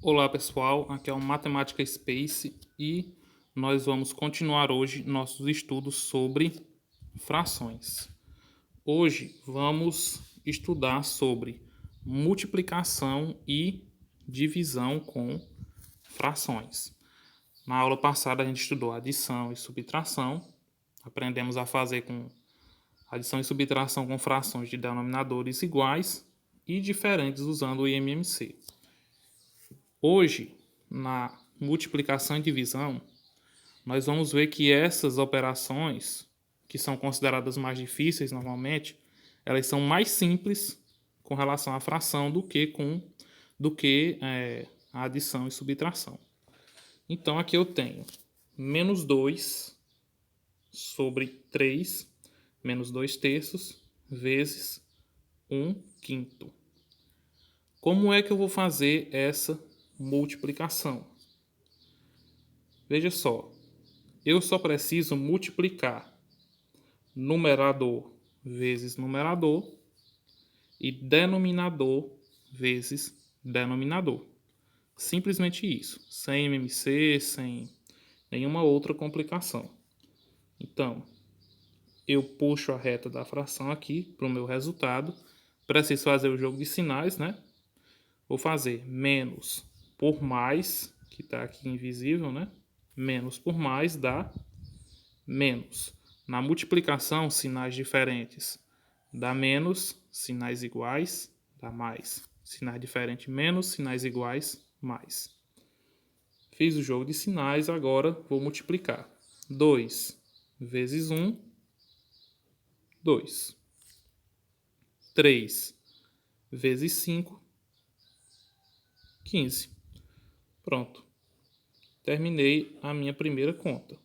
Olá pessoal, aqui é o Matemática Space e nós vamos continuar hoje nossos estudos sobre frações. Hoje vamos estudar sobre multiplicação e divisão com frações. Na aula passada a gente estudou adição e subtração, aprendemos a fazer com adição e subtração com frações de denominadores iguais e diferentes usando o IMMC. Hoje, na multiplicação e divisão, nós vamos ver que essas operações, que são consideradas mais difíceis normalmente, elas são mais simples com relação à fração do que a adição e subtração. Então, aqui eu tenho menos 2 sobre 3, menos 2 terços, vezes 1 quinto. Como é que eu vou fazer essa multiplicação? Veja só, eu só preciso multiplicar numerador vezes numerador e denominador vezes denominador. Simplesmente isso, sem MMC, sem nenhuma outra complicação. Então, eu puxo a reta da fração aqui para o meu resultado. Preciso fazer o jogo de sinais, né? Vou fazer menos por mais, que está aqui invisível, né? Menos por mais dá menos. Na multiplicação, sinais diferentes dá menos, sinais iguais dá mais. Sinais diferentes menos, sinais iguais mais. Fiz o jogo de sinais, agora vou multiplicar. 2 vezes 1, 2. 3 vezes 5, 15. Pronto. Terminei a minha primeira conta.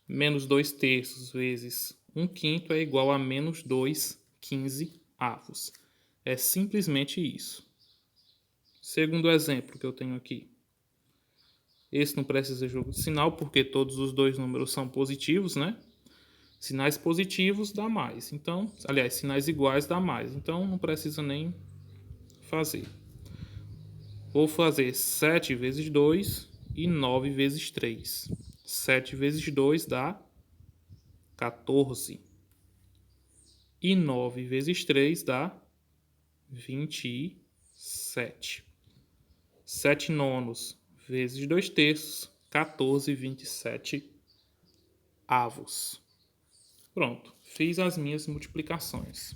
Menos 2 terços vezes 1 quinto é igual a menos 2 15 avos. É simplesmente isso. Segundo exemplo que eu tenho aqui. Esse não precisa de jogo de sinal, porque todos os dois números são positivos, né? Sinais positivos dá mais. Então, aliás, sinais iguais dá mais. Então, não precisa nem fazer. Vou fazer 7 vezes 2 e 9 vezes 3. 7 vezes 2 dá 14. E 9 vezes 3 dá 27. 7 nonos vezes 2 terços, 14,27 avos. Pronto, fiz as minhas multiplicações.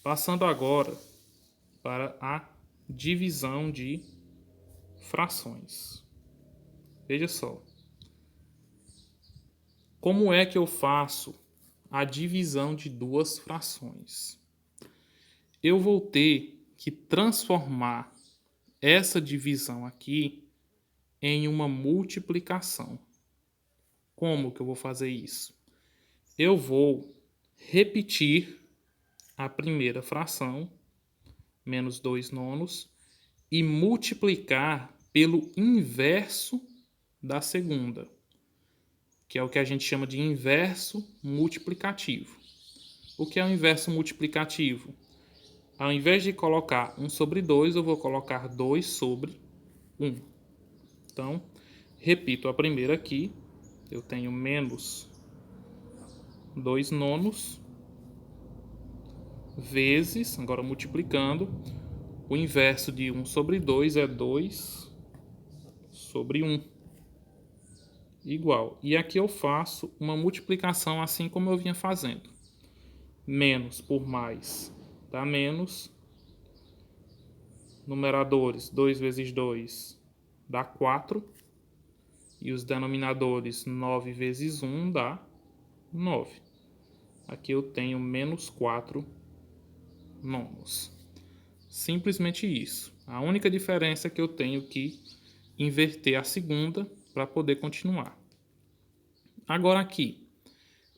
Passando agora para a divisão de frações. Veja só. Como é que eu faço a divisão de duas frações? Eu vou ter que transformar essa divisão aqui em uma multiplicação. Como que eu vou fazer isso? Eu vou repetir a primeira fração, menos 2 nonos, e multiplicar pelo inverso da segunda, que é o que a gente chama de inverso multiplicativo. O que é o inverso multiplicativo? Ao invés de colocar 1 sobre 2, eu vou colocar 2 sobre 1. Então, repito a primeira aqui. Eu tenho menos 2 nonos vezes, agora multiplicando, o inverso de 1 sobre 2 é 2 sobre 1. Igual. E aqui eu faço uma multiplicação assim como eu vinha fazendo. Menos por mais dá menos. Numeradores, 2 vezes 2 dá 4. E os denominadores, 9 vezes 1 dá 9. Aqui eu tenho menos 4 nonos. Simplesmente isso. A única diferença é que eu tenho que inverter a segunda para poder continuar. Agora aqui,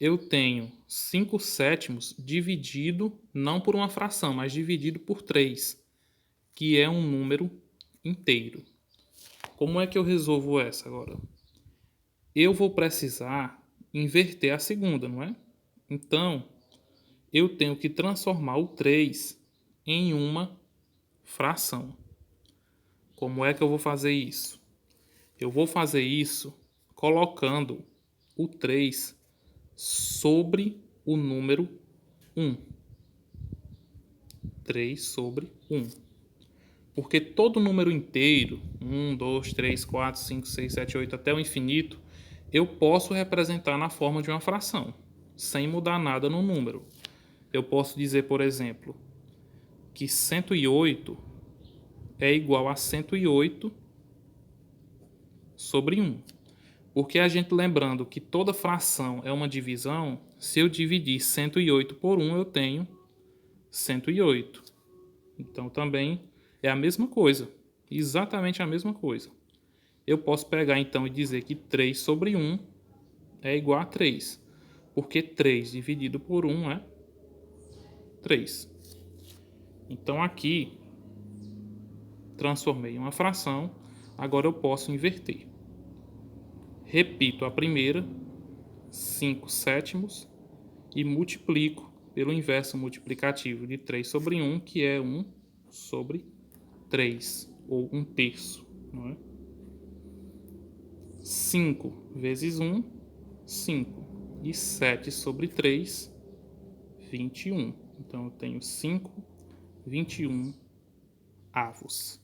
eu tenho 5 sétimos dividido não por uma fração, mas dividido por 3, que é um número inteiro. Como é que eu resolvo essa agora? Eu vou precisar inverter a segunda, não é? Então, eu tenho que transformar o 3 em uma fração. Como é que eu vou fazer isso? Eu vou fazer isso colocando o 3 sobre o número 1. 3 sobre 1. Porque todo número inteiro, 1, 2, 3, 4, 5, 6, 7, 8, até o infinito, eu posso representar na forma de uma fração, sem mudar nada no número. Eu posso dizer, por exemplo, que 108 é igual a 108 sobre 1. Porque a gente lembrando que toda fração é uma divisão, se eu dividir 108 por 1, eu tenho 108. Então também é a mesma coisa, exatamente a mesma coisa. Eu posso pegar então e dizer que 3 sobre 1 é igual a 3, porque 3 dividido por 1 é 3. Então aqui transformei em uma fração, agora eu posso inverter. Repito a primeira, 5 sétimos, e multiplico pelo inverso multiplicativo de 3 sobre 1, que é 1 sobre 3, ou 1 terço. Não é? 5 vezes 1, 5. E 7 sobre 3, 21. Então eu tenho 5, 21 avos.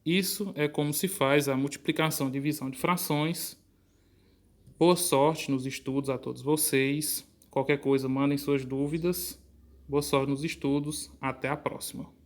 Isso é como se faz a multiplicação e divisão de frações. Boa sorte nos estudos a todos vocês. Qualquer coisa, mandem suas dúvidas. Boa sorte nos estudos. Até a próxima.